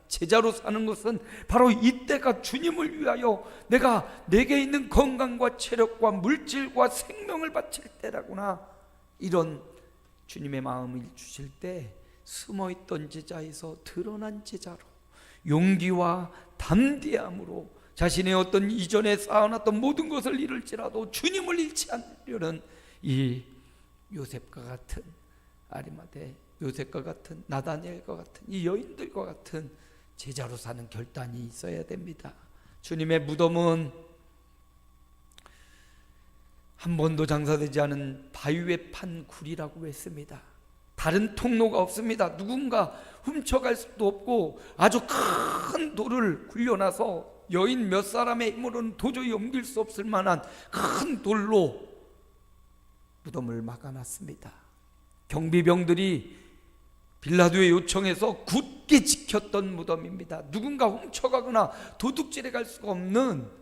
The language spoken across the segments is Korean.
제자로 사는 것은 바로 이때가 주님을 위하여 내게 있는 건강과 체력과 물질과 생명을 바칠 때라구나. 이런 주님의 마음을 주실 때 숨어있던 제자에서 드러난 제자로 용기와 담대함으로 자신의 어떤 이전에 쌓아놨던 모든 것을 잃을지라도 주님을 잃지 않으려는 이 요셉과 같은 아리마대, 요셉과 같은 나다니엘과 같은 이 여인들과 같은 제자로 사는 결단이 있어야 됩니다. 주님의 무덤은 한 번도 장사되지 않은 바위에 판 굴이라고 했습니다. 다른 통로가 없습니다. 누군가 훔쳐갈 수도 없고 아주 큰 돌을 굴려놔서 여인 몇 사람의 힘으로는 도저히 옮길 수 없을 만한 큰 돌로 무덤을 막아놨습니다. 경비병들이 빌라도의 요청에서 굳게 지켰던 무덤입니다. 누군가 훔쳐가거나 도둑질해 갈 수가 없는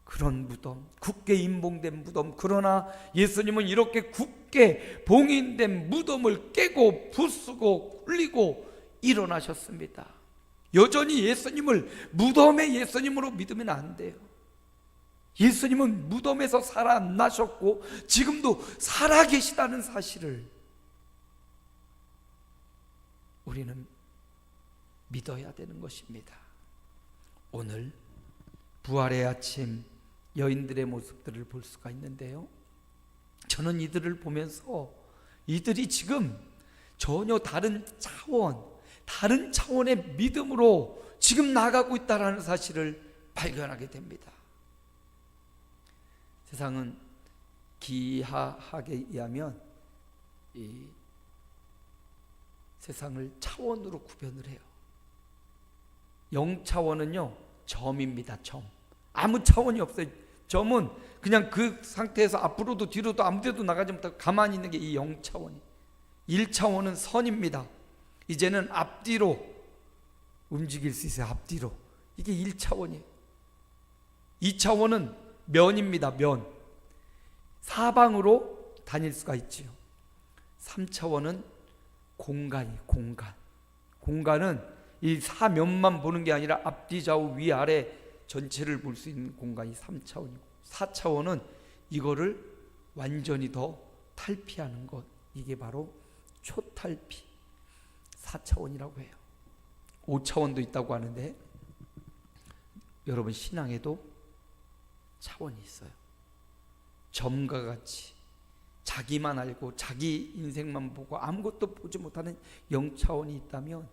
그런 무덤, 굳게 임봉된 무덤. 그러나 예수님은 이렇게 굳게 봉인된 무덤을 깨고 부수고 굴리고 일어나셨습니다. 여전히 예수님을 무덤의 예수님으로 믿으면 안 돼요. 예수님은 무덤에서 살아나셨고 지금도 살아계시다는 사실을 우리는 믿어야 되는 것입니다. 오늘 부활의 아침 여인들의 모습들을 볼 수가 있는데요, 저는 이들을 보면서 이들이 지금 전혀 다른 차원의 믿음으로 지금 나아가고 있다는 사실을 발견하게 됩니다. 세상은 기하학에 의하면 이 세상을 차원으로 구별을 해요. 0차원은요 점입니다. 점. 아무 차원이 없어요. 점은 그냥 그 상태에서 앞으로도 뒤로도 아무 데도 나가지 못하고 가만히 있는 게 이 0차원이. 1차원은 선입니다. 이제는 앞뒤로 움직일 수 있어요. 앞뒤로. 이게 1차원이에요. 2차원은 면입니다. 면. 사방으로 다닐 수가 있지요. 3차원은 공간은 이 사면만 보는 게 아니라 앞뒤 좌우 위아래 전체를 볼 수 있는 공간이 3차원이고, 4차원은 이거를 완전히 더 탈피하는 것, 이게 바로 초탈피 4차원이라고 해요. 5차원도 있다고 하는데 여러분, 신앙에도 차원이 있어요. 점과 같이 자기만 알고 자기 인생만 보고 아무것도 보지 못하는 0차원이 있다면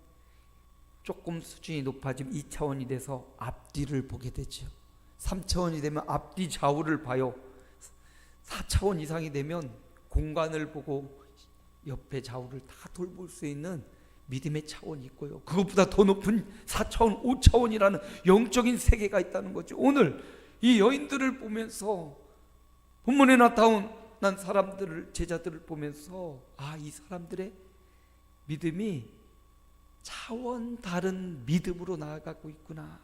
조금 수준이 높아지면 2차원이 돼서 앞뒤를 보게 되죠. 3차원이 되면 앞뒤 좌우를 봐요. 4차원 이상이 되면 공간을 보고 옆에 좌우를 다 돌볼 수 있는 믿음의 차원이 있고요, 그것보다 더 높은 4차원, 5차원이라는 영적인 세계가 있다는 거죠. 오늘 이 여인들을 보면서 본문에 나타난 사람들을, 제자들을 보면서 이 사람들의 믿음이 차원 다른 믿음으로 나아가고 있구나.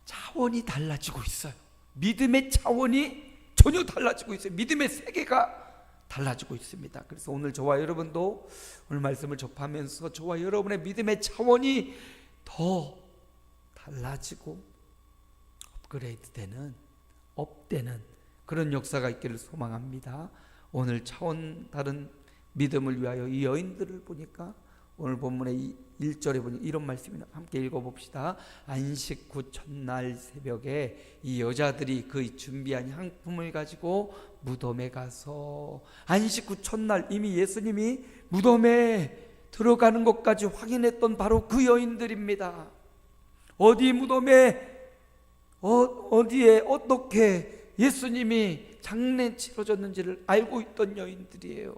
차원이 달라지고 있어요. 믿음의 차원이 전혀 달라지고 있어요. 믿음의 세계가 달라지고 있습니다. 그래서 오늘 저와 여러분도 오늘 말씀을 접하면서 저와 여러분의 믿음의 차원이 더 달라지고 업그레이드되는, 업되는 그런 역사가 있기를 소망합니다. 오늘 차원 다른 믿음을 위하여 이 여인들을 보니까 오늘 본문의 1절에 보니 이런 말씀이 함께 읽어봅시다. 안식 후 첫날 새벽에 이 여자들이 그 준비한 향품을 가지고 무덤에 가서, 안식 후 첫날 이미 예수님이 무덤에 들어가는 것까지 확인했던 바로 그 여인들입니다. 어디 무덤에 어디에 어떻게 예수님이 장례 치러졌는지를 알고 있던 여인들이에요.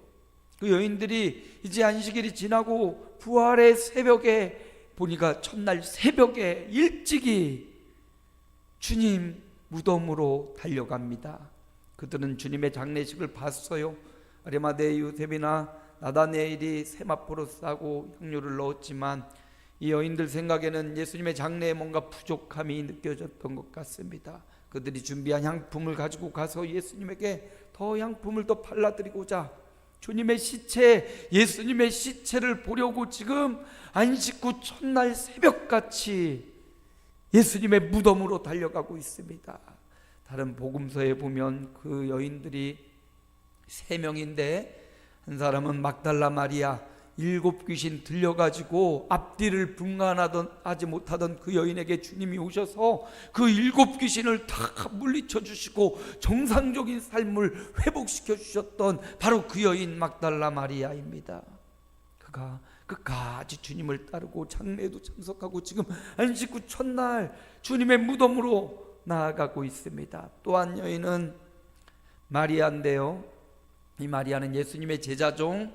그 여인들이 이제 안식일이 지나고 부활의 새벽에 보니까 첫날 새벽에 일찍이 주님 무덤으로 달려갑니다. 그들은 주님의 장례식을 봤어요. 아리마대 요셉이나 나다니엘이 세마포로 싸고 향료를 넣었지만 이 여인들 생각에는 예수님의 장례에 뭔가 부족함이 느껴졌던 것 같습니다. 그들이 준비한 향품을 가지고 가서 예수님에게 더 향품을 더 발라드리고자 주님의 시체, 예수님의 시체를 보려고 지금 안식 후 첫날 새벽같이 예수님의 무덤으로 달려가고 있습니다. 다른 복음서에 보면 그 여인들이 3명인데 한 사람은 막달라 마리아, 7 귀신 들려가지고 앞뒤를 분간하지 못하던 그 여인에게 주님이 오셔서 그 7 귀신을 다 물리쳐 주시고 정상적인 삶을 회복시켜 주셨던 바로 그 여인 막달라 마리아입니다. 그가 끝까지 주님을 따르고 장례에도 참석하고 지금 안식 후 첫날 주님의 무덤으로 나아가고 있습니다. 또 한 여인은 마리아인데요, 이 마리아는 예수님의 제자 중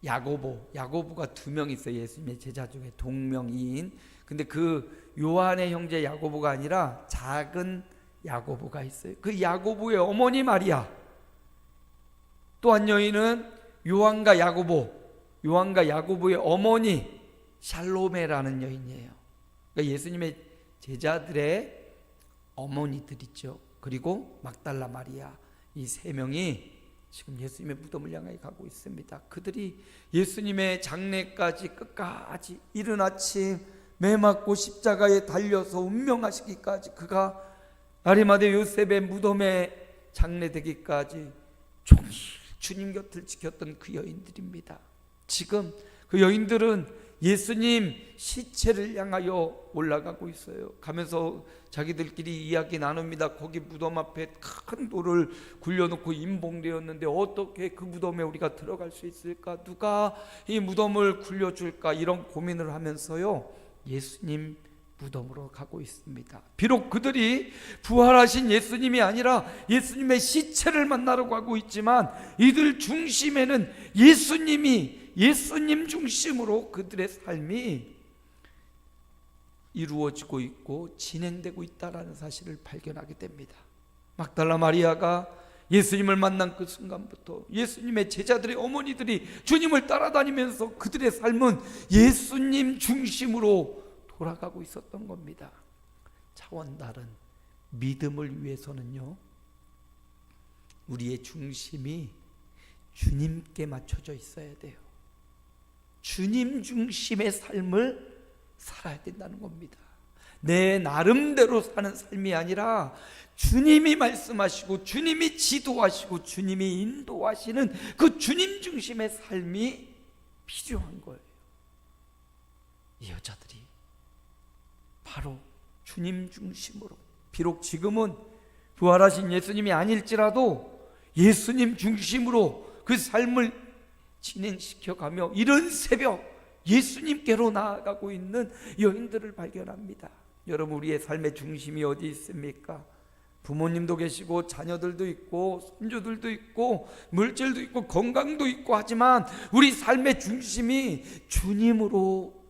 야고보가 2명 있어요. 예수님의 제자 중에 동명이인. 근데 그 요한의 형제 야고보가 아니라 작은 야고보가 있어요. 그 야고보의 어머니 마리아. 또 한 여인은 요한과 야고보의 어머니 샬로메라는 여인이에요. 그러니까 예수님의 제자들의 어머니들이죠. 그리고 막달라 마리아, 이 3명이 지금 예수님의 무덤을 향해 가고 있습니다. 그들이 예수님의 장례까지 끝까지 이른 아침 매 맞고 십자가에 달려서 운명하시기까지, 그가 아리마대 요셉의 무덤에 장례되기까지 종일 주님 곁을 지켰던 그 여인들입니다. 지금 그 여인들은 예수님 시체를 향하여 올라가고 있어요. 가면서 자기들끼리 이야기 나눕니다. 거기 무덤 앞에 큰 돌을 굴려놓고 임봉되었는데 어떻게 그 무덤에 우리가 들어갈 수 있을까? 누가 이 무덤을 굴려줄까? 이런 고민을 하면서요, 예수님 무덤으로 가고 있습니다. 비록 그들이 부활하신 예수님이 아니라 예수님의 시체를 만나러 가고 있지만 이들 중심에는 예수님 중심으로 그들의 삶이 이루어지고 있고 진행되고 있다는 사실을 발견하게 됩니다. 막달라 마리아가 예수님을 만난 그 순간부터 예수님의 제자들의 어머니들이 주님을 따라다니면서 그들의 삶은 예수님 중심으로 돌아가고 있었던 겁니다. 차원 다른 믿음을 위해서는요, 우리의 중심이 주님께 맞춰져 있어야 돼요. 주님 중심의 삶을 살아야 된다는 겁니다. 내 나름대로 사는 삶이 아니라 주님이 말씀하시고 주님이 지도하시고 주님이 인도하시는 그 주님 중심의 삶이 필요한 거예요. 이 여자들이 바로 주님 중심으로, 비록 지금은 부활하신 예수님이 아닐지라도 예수님 중심으로 그 삶을 진행시켜가며 이른 새벽 예수님께로 나아가고 있는 여인들을 발견합니다. 여러분, 우리의 삶의 중심이 어디 있습니까? 부모님도 계시고 자녀들도 있고 손주들도 있고 물질도 있고 건강도 있고 하지만 우리 삶의 중심이 주님으로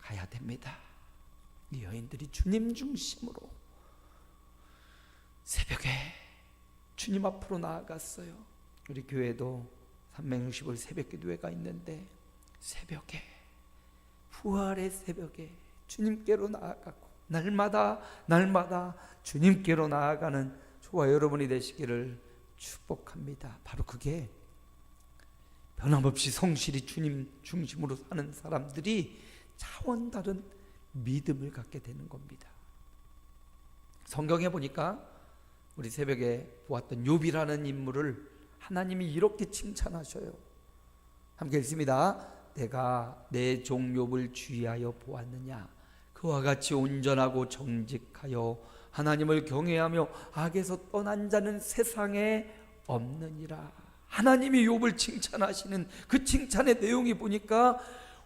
가야 됩니다. 이 여인들이 주님 중심으로 새벽에 주님 앞으로 나아갔어요. 우리 교회도 360일 새벽 기도회가 있는데 새벽에, 부활의 새벽에 주님께로 나아가고 날마다 주님께로 나아가는 저와 여러분이 되시기를 축복합니다. 바로 그게 변함없이 성실히 주님 중심으로 사는 사람들이 차원 다른 믿음을 갖게 되는 겁니다. 성경에 보니까 우리 새벽에 보았던 욥이라는 인물을 하나님이 이렇게 칭찬하셔요. 함께 읽습니다. 내가 내 종 욥을 주의하여 보았느냐? 그와 같이 온전하고 정직하여 하나님을 경외하며 악에서 떠난 자는 세상에 없느니라. 하나님이 욥을 칭찬하시는 그 칭찬의 내용이 보니까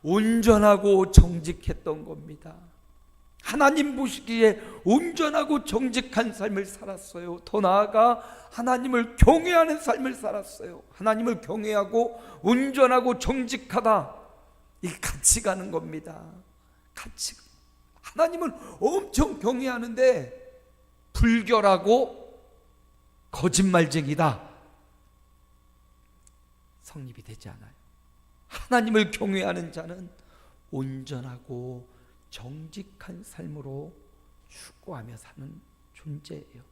온전하고 정직했던 겁니다. 하나님 보시기에 온전하고 정직한 삶을 살았어요. 더 나아가 하나님을 경외하는 삶을 살았어요. 하나님을 경외하고 온전하고 정직하다, 이 같이 가는 겁니다. 같이. 하나님을 엄청 경외하는데 불결하고 거짓말쟁이다, 성립이 되지 않아요. 하나님을 경외하는 자는 온전하고 정직한 삶으로 추구하며 사는 존재예요.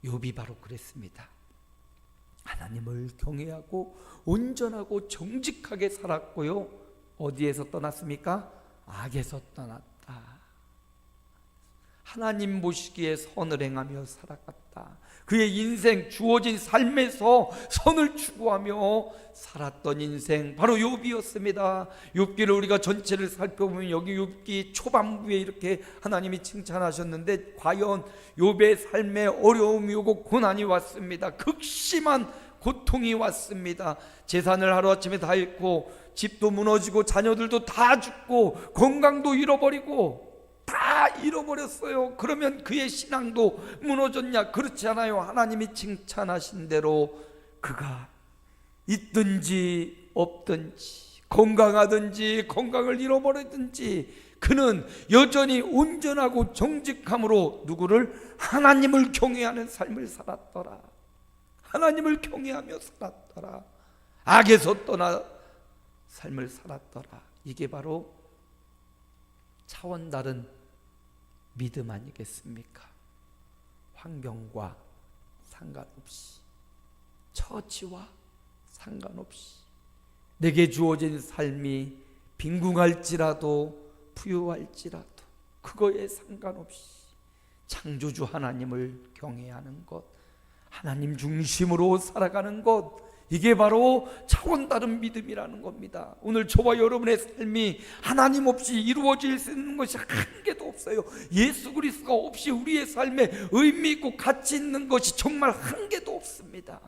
욥이 바로 그랬습니다. 하나님을 경외하고 온전하고 정직하게 살았고요. 어디에서 떠났습니까? 악에서 떠났다. 하나님 보시기에 선을 행하며 살아갔다. 그의 인생, 주어진 삶에서 선을 추구하며 살았던 인생, 바로 욥이었습니다. 욥기를 우리가 전체를 살펴보면 여기 욥기 초반부에 이렇게 하나님이 칭찬하셨는데, 과연 욥의 삶에 어려움이 오고 고난이 왔습니다. 극심한 고통이 왔습니다. 재산을 하루아침에 다 잃고, 집도 무너지고, 자녀들도 다 죽고, 건강도 잃어버리고 다 잃어버렸어요. 그러면 그의 신앙도 무너졌냐? 그렇지 않아요. 하나님이 칭찬하신 대로 그가 있든지 없든지, 건강하든지 건강을 잃어버리든지, 그는 여전히 온전하고 정직함으로 누구를? 하나님을 경외하는 삶을 살았더라. 하나님을 경외하며 살았더라. 악에서 떠나 삶을 살았더라. 이게 바로 차원 다른 믿음 아니겠습니까? 환경과 상관없이, 처지와 상관없이, 내게 주어진 삶이 빈궁할지라도 부유할지라도 그거에 상관없이 창조주 하나님을 경외하는 것, 하나님 중심으로 살아가는 것, 이게 바로 차원 다른 믿음이라는 겁니다. 오늘 저와 여러분의 삶이 하나님 없이 이루어질 수 있는 것이 한 개도 없어요. 예수 그리스도가 없이 우리의 삶에 의미 있고 가치 있는 것이 정말 한 개도 없습니다.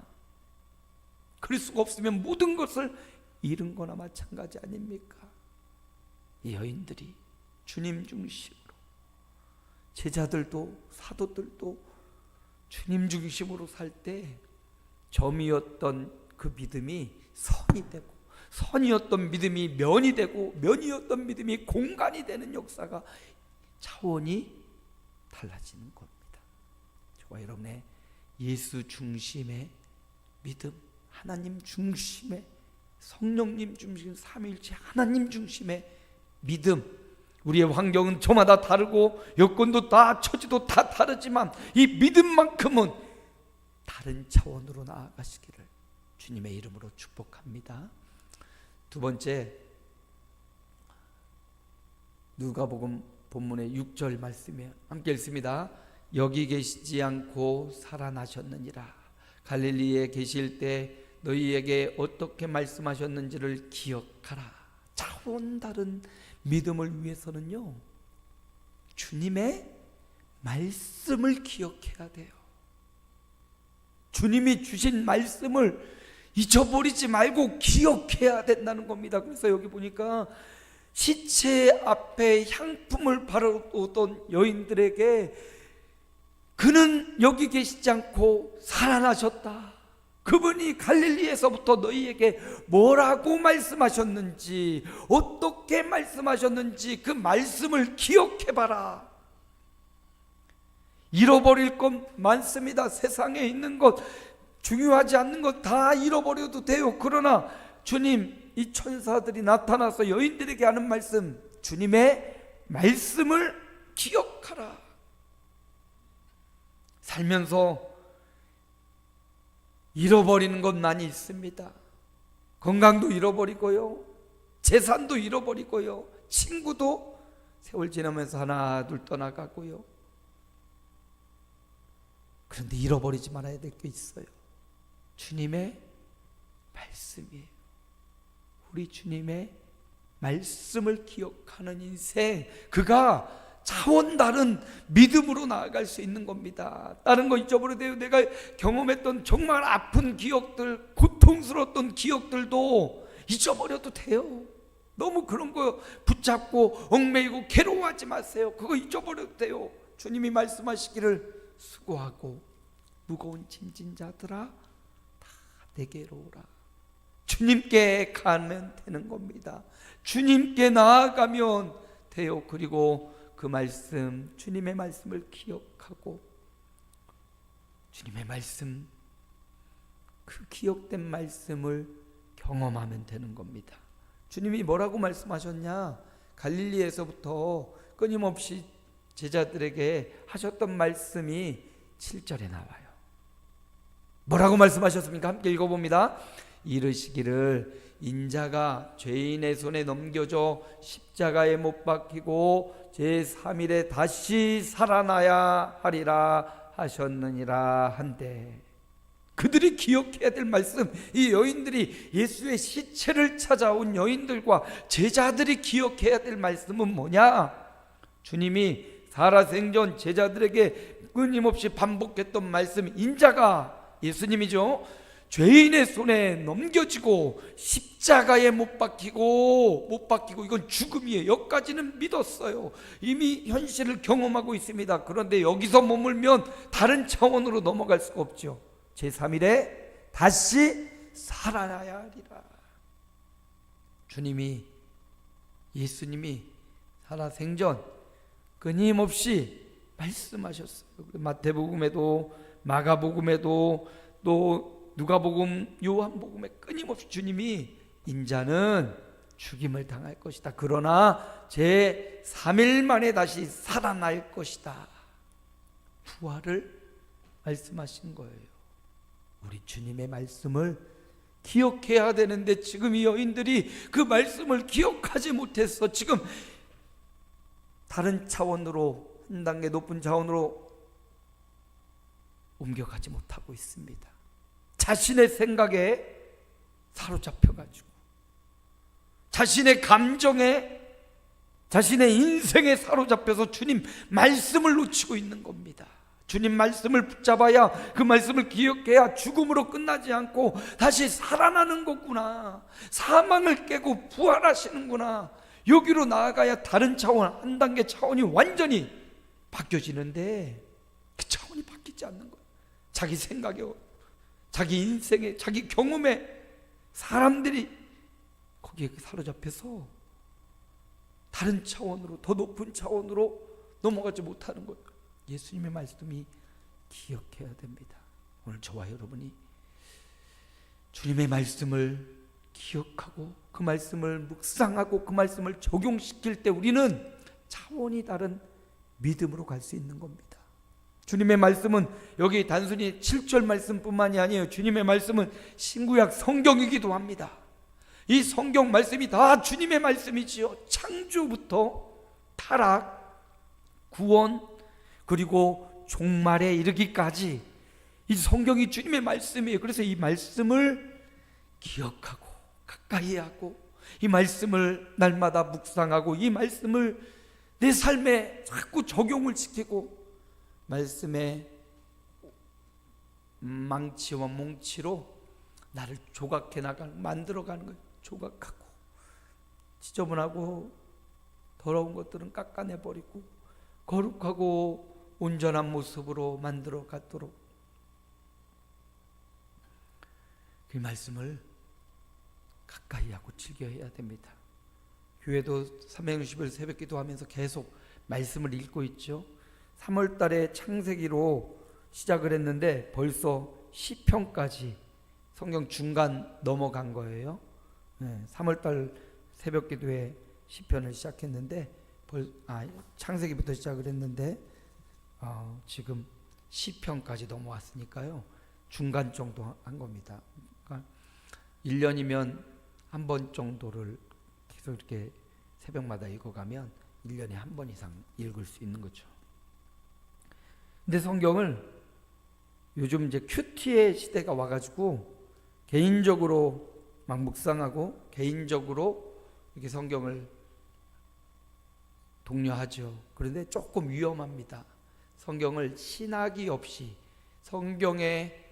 그리스도가 없으면 모든 것을 잃은 거나 마찬가지 아닙니까? 이 여인들이 주님 중심으로, 제자들도 사도들도 주님 중심으로 살 때 점이었던 그 믿음이 선이 되고, 선이었던 믿음이 면이 되고, 면이었던 믿음이 공간이 되는 역사가, 차원이 달라지는 겁니다. 저와 여러분의 예수 중심의 믿음, 하나님 중심의, 성령님 중심, 삼위일체 하나님 중심의 믿음, 우리의 환경은 저마다 다르고 여건도 다, 처지도 다 다르지만 이 믿음만큼은 다른 차원으로 나아가시기를 주님의 이름으로 축복합니다. 두 번째, 누가복음 본문의 6절 말씀에 함께 읽습니다. 여기 계시지 않고 살아나셨느니라. 갈릴리에 계실 때 너희에게 어떻게 말씀하셨는지를 기억하라. 차원 다른 믿음을 위해서는요, 주님의 말씀을 기억해야 돼요. 주님이 주신 말씀을 잊어버리지 말고 기억해야 된다는 겁니다. 그래서 여기 보니까 시체 앞에 향품을 바르던 여인들에게 그는 여기 계시지 않고 살아나셨다. 그분이 갈릴리에서부터 너희에게 뭐라고 말씀하셨는지, 어떻게 말씀하셨는지 그 말씀을 기억해봐라. 잃어버릴 것 많습니다. 세상에 있는 것, 중요하지 않는 것 다 잃어버려도 돼요. 그러나 주님, 이 천사들이 나타나서 여인들에게 하는 말씀, 주님의 말씀을 기억하라. 살면서 잃어버리는 것 많이 있습니다. 건강도 잃어버리고요, 재산도 잃어버리고요, 친구도 세월 지나면서 하나 둘 떠나가고요. 그런데 잃어버리지 말아야 될 게 있어요. 주님의 말씀이에요. 우리 주님의 말씀을 기억하는 인생, 그가 차원 다른 믿음으로 나아갈 수 있는 겁니다. 다른 거 잊어버려도 돼요. 내가 경험했던 정말 아픈 기억들, 고통스러웠던 기억들도 잊어버려도 돼요. 너무 그런 거 붙잡고 얽매이고 괴로워하지 마세요. 그거 잊어버려도 돼요. 주님이 말씀하시기를 수고하고 무거운 짐진 자들아 다 내게로 오라. 주님께 가면 되는 겁니다. 주님께 나아가면 돼요. 그리고 그 말씀, 주님의 말씀을 기억하고 주님의 말씀, 그 기억된 말씀을 경험하면 되는 겁니다. 주님이 뭐라고 말씀하셨냐? 갈릴리에서부터 끊임없이 제자들에게 하셨던 말씀이 7절에 나와요. 뭐라고 말씀하셨습니까? 함께 읽어봅니다. 이르시기를 인자가 죄인의 손에 넘겨져 십자가에 못 박히고 제3일에 다시 살아나야 하리라 하셨느니라 한데, 그들이 기억해야 될 말씀, 이 여인들이 예수의 시체를 찾아온 여인들과 제자들이 기억해야 될 말씀은 뭐냐? 주님이 살아생전 제자들에게 끊임없이 반복했던 말씀, 인자가, 예수님이죠, 죄인의 손에 넘겨지고 십자가에 못 박히고 이건 죽음이에요. 여기까지는 믿었어요. 이미 현실을 경험하고 있습니다. 그런데 여기서 머물면 다른 차원으로 넘어갈 수가 없죠. 제3일에 다시 살아나야 하리라. 예수님이 살아생전 끊임없이 말씀하셨어요. 마태복음에도 마가복음에도 또 누가복음, 요한복음에 끊임없이 주님이 인자는 죽임을 당할 것이다, 그러나 제3일 만에 다시 살아날 것이다, 부활을 말씀하신 거예요. 우리 주님의 말씀을 기억해야 되는데 지금 이 여인들이 그 말씀을 기억하지 못해서 지금 다른 차원으로, 한 단계 높은 차원으로 옮겨가지 못하고 있습니다. 자신의 생각에 사로잡혀가지고, 자신의 감정에, 자신의 인생에 사로잡혀서 주님 말씀을 놓치고 있는 겁니다. 주님 말씀을 붙잡아야, 그 말씀을 기억해야 죽음으로 끝나지 않고 다시 살아나는 거구나, 사망을 깨고 부활하시는구나, 여기로 나아가야 다른 차원, 한 단계 차원이 완전히 바뀌어지는데 그 차원이 바뀌지 않는 거예요. 자기 생각에, 자기 인생에, 자기 경험에 사람들이 거기에 사로잡혀서 다른 차원으로, 더 높은 차원으로 넘어가지 못하는 거예요. 예수님의 말씀이 기억해야 됩니다. 오늘 저와 여러분이 주님의 말씀을 기억하고 그 말씀을 묵상하고 그 말씀을 적용시킬 때 우리는 차원이 다른 믿음으로 갈 수 있는 겁니다. 주님의 말씀은 여기 단순히 7절 말씀뿐만이 아니에요. 주님의 말씀은 신구약 성경이기도 합니다. 이 성경 말씀이 다 주님의 말씀이지요. 창조부터 타락, 구원, 그리고 종말에 이르기까지 이 성경이 주님의 말씀이에요. 그래서 이 말씀을 기억하고 가까이 하고, 이 말씀을 날마다 묵상하고, 이 말씀을 내 삶에 자꾸 적용을 시키고, 말씀의 망치와 몽치로 나를 조각해 만들어가는 거예요. 조각하고 지저분하고 더러운 것들은 깎아내버리고 거룩하고 온전한 모습으로 만들어 갖도록, 그 말씀을 가까이 하고 즐겨해야 됩니다. 교회도 360일 새벽기도 하면서 계속 말씀을 읽고 있죠. 3월 달에 창세기로 시작을 했는데 벌써 시편까지 성경 중간 넘어간 거예요. 3월 달 새벽기도에 시편을 시작했는데 창세기부터 시작을 했는데 지금 시편까지 넘어왔으니까요. 중간 정도 한 겁니다. 그러니까 1년이면 한 번 정도를 계속 이렇게 새벽마다 읽어가면 1년에 한 번 이상 읽을 수 있는 거죠. 근데 성경을 요즘 이제 큐티의 시대가 와가지고 개인적으로 막 묵상하고 개인적으로 이렇게 성경을 독려하죠. 그런데 조금 위험합니다. 성경을 신학이 없이, 성경의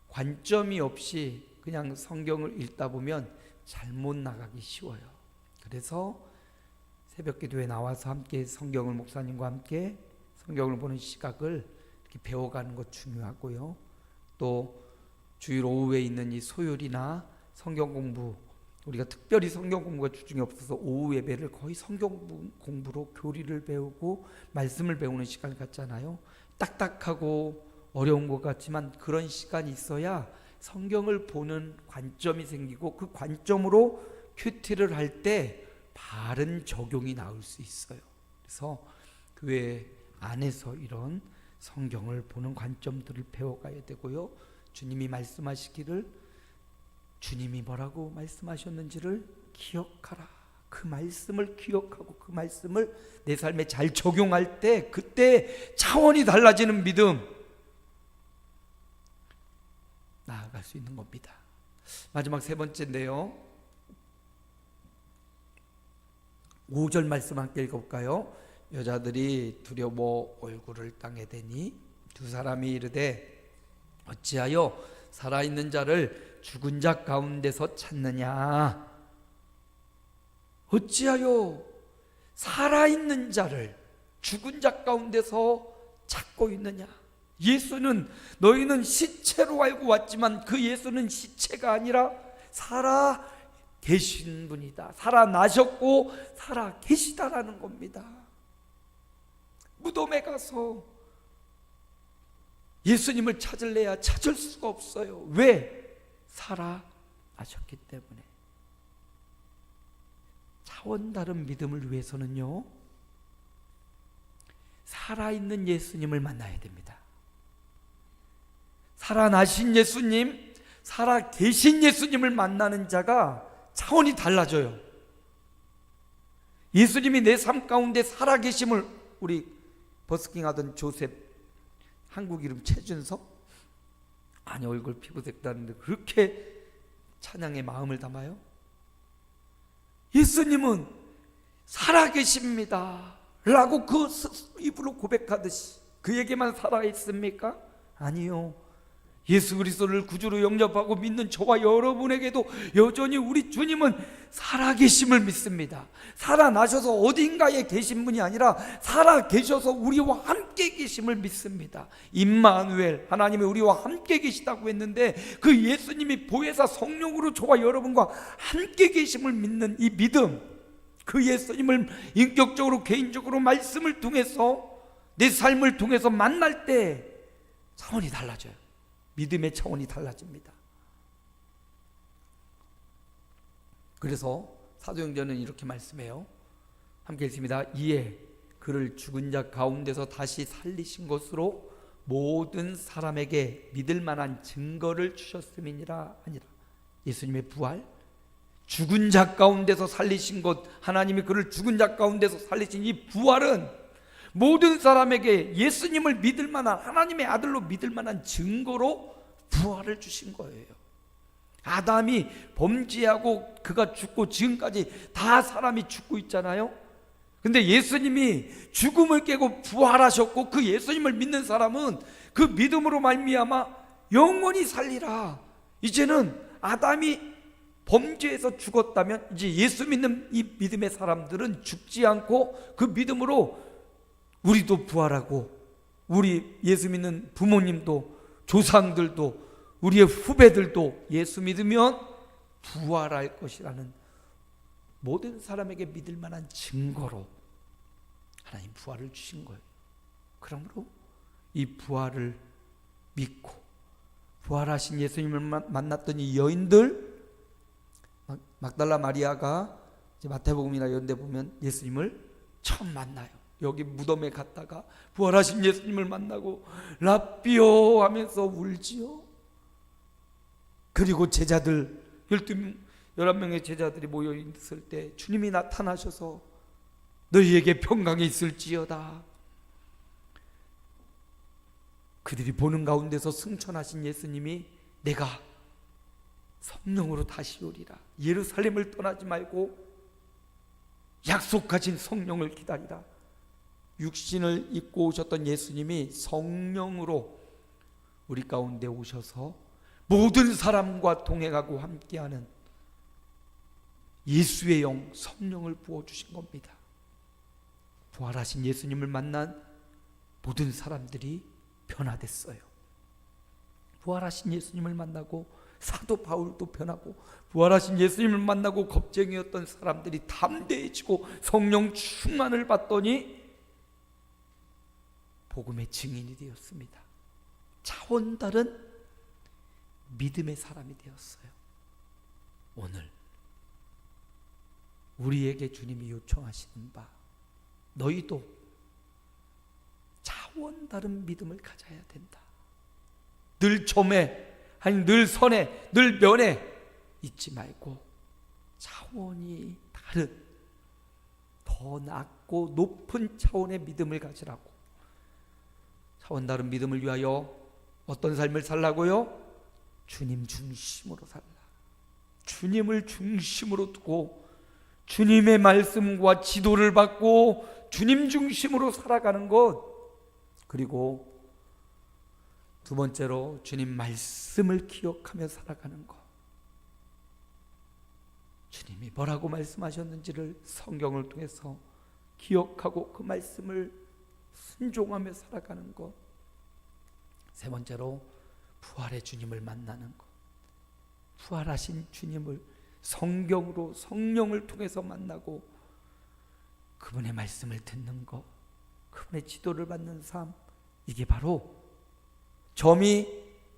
관점이 없이 그냥 성경을 읽다 보면 잘못 나가기 쉬워요. 그래서 새벽기도에 나와서 함께 성경을, 목사님과 함께 성경을 보는 시각을 이렇게 배워가는 것 중요하고요. 또 주일 오후에 있는 이 소요리나 성경 공부, 우리가 특별히 성경 공부가 주중에 없어서 오후 예배를 거의 성경 공부로 교리를 배우고 말씀을 배우는 시간을 갖잖아요. 딱딱하고 어려운 것 같지만 그런 시간이 있어야 성경을 보는 관점이 생기고, 그 관점으로 큐티를 할 때 바른 적용이 나올 수 있어요. 그래서 교회 안에서 이런 성경을 보는 관점들을 배워가야 되고요. 주님이 말씀하시기를 주님이 뭐라고 말씀하셨는지를 기억하라. 그 말씀을 기억하고 그 말씀을 내 삶에 잘 적용할 때 그때 차원이 달라지는 믿음 나아갈 수 있는 겁니다. 마지막 세 번째인데요, 5절 말씀 함께 읽어볼까요? 여자들이 두려워 얼굴을 땅에 대니 두 사람이 이르되 어찌하여 살아있는 자를 죽은 자 가운데서 찾느냐? 어찌하여 살아있는 자를 죽은 자 가운데서 찾고 있느냐? 예수는 너희는 시체로 알고 왔지만 그 예수는 시체가 아니라 살아 계신 분이다. 살아나셨고 살아 계시다라는 겁니다. 무덤에 가서 예수님을 찾을래야 찾을 수가 없어요. 왜? 살아나셨기 때문에. 차원 다른 믿음을 위해서는요, 살아있는 예수님을 만나야 됩니다. 살아나신 예수님, 살아계신 예수님을 만나는 자가 차원이 달라져요. 예수님이 내 삶 가운데 살아계심을, 우리 버스킹 하던 조셉, 한국 이름 최준석? 아니 얼굴 피부색도 다른데 그렇게 찬양의 마음을 담아요? 예수님은 살아계십니다 라고 그 입으로 고백하듯이 그에게만 살아있습니까? 아니요. 예수 그리스도를 구주로 영접하고 믿는 저와 여러분에게도 여전히 우리 주님은 살아계심을 믿습니다. 살아나셔서 어딘가에 계신 분이 아니라 살아계셔서 우리와 함께 계심을 믿습니다. 임마누엘, 하나님이 우리와 함께 계시다고 했는데 그 예수님이 보혜사 성령으로 저와 여러분과 함께 계심을 믿는 이 믿음, 그 예수님을 인격적으로 개인적으로 말씀을 통해서 내 삶을 통해서 만날 때 차원이 달라져요. 믿음의 차원이 달라집니다. 그래서 사도행전은 이렇게 말씀해요. 함께 읽습니다. 이에 그를 죽은 자 가운데서 다시 살리신 것으로 모든 사람에게 믿을 만한 증거를 주셨음이니라. 아니라 예수님의 부활, 죽은 자 가운데서 살리신 것, 하나님이 그를 죽은 자 가운데서 살리신 이 부활은 모든 사람에게 예수님을 믿을 만한, 하나님의 아들로 믿을 만한 증거로 부활을 주신 거예요. 아담이 범죄하고 그가 죽고 지금까지 다 사람이 죽고 있잖아요. 근데 예수님이 죽음을 깨고 부활하셨고 그 예수님을 믿는 사람은 그 믿음으로 말미암아 영원히 살리라. 이제는 아담이 범죄에서 죽었다면 이제 예수 믿는 이 믿음의 사람들은 죽지 않고 그 믿음으로 우리도 부활하고 우리 예수 믿는 부모님도 조상들도 우리의 후배들도 예수 믿으면 부활할 것이라는 모든 사람에게 믿을 만한 증거로 하나님 부활을 주신 거예요. 그러므로 이 부활을 믿고 부활하신 예수님을 만났던 이 여인들, 막달라 마리아가 이제 마태복음이나 이런 데 보면 예수님을 처음 만나요. 여기 무덤에 갔다가 부활하신 예수님을 만나고 라삐오 하면서 울지요. 그리고 제자들 11명의 제자들이 모여 있을 때 주님이 나타나셔서 너희에게 평강이 있을지어다. 그들이 보는 가운데서 승천하신 예수님이 내가 성령으로 다시 오리라. 예루살렘을 떠나지 말고 약속하신 성령을 기다리라. 육신을 입고 오셨던 예수님이 성령으로 우리 가운데 오셔서 모든 사람과 동행하고 함께하는 예수의 영 성령을 부어주신 겁니다. 부활하신 예수님을 만난 모든 사람들이 변화됐어요. 부활하신 예수님을 만나고 사도 바울도 변하고 부활하신 예수님을 만나고 겁쟁이였던 사람들이 담대해지고 성령 충만을 받더니 복음의 증인이 되었습니다. 차원 다른 믿음의 사람이 되었어요. 오늘 우리에게 주님이 요청하시는 바, 너희도 차원 다른 믿음을 가져야 된다. 늘 처음에 아니 늘 선해, 늘 면해 있지 말고 차원이 다른 더 낮고 높은 차원의 믿음을 가지라고. 차원 다른 믿음을 위하여 어떤 삶을 살라고요? 주님 중심으로 살라. 주님을 중심으로 두고 주님의 말씀과 지도를 받고 주님 중심으로 살아가는 것. 그리고 두 번째로 주님 말씀을 기억하며 살아가는 것. 주님이 뭐라고 말씀하셨는지를 성경을 통해서 기억하고 그 말씀을 순종하며 살아가는 것. 세 번째로 부활의 주님을 만나는 것. 부활하신 주님을 성경으로 성령을 통해서 만나고 그분의 말씀을 듣는 것, 그분의 지도를 받는 삶. 이게 바로 점이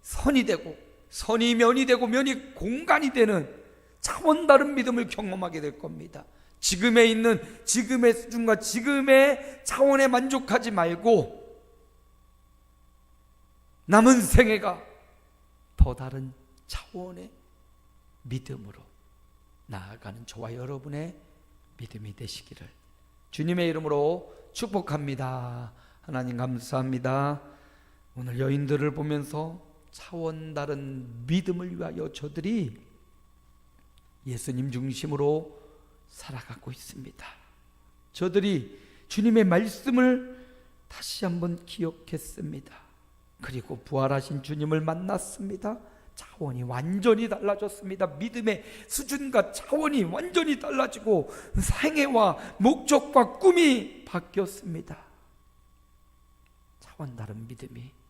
선이 되고 선이 면이 되고 면이 공간이 되는 차원 다른 믿음을 경험하게 될 겁니다. 지금에 있는 지금의 수준과 지금의 차원에 만족하지 말고 남은 생애가 더 다른 차원의 믿음으로 나아가는 저와 여러분의 믿음이 되시기를 주님의 이름으로 축복합니다. 하나님 감사합니다. 오늘 여인들을 보면서 차원 다른 믿음을 위하여 저들이 예수님 중심으로 살아가고 있습니다. 저들이 주님의 말씀을 다시 한번 기억했습니다. 그리고 부활하신 주님을 만났습니다. 차원이 완전히 달라졌습니다. 믿음의 수준과 차원이 완전히 달라지고 생애와 목적과 꿈이 바뀌었습니다. 차원 다른 믿음이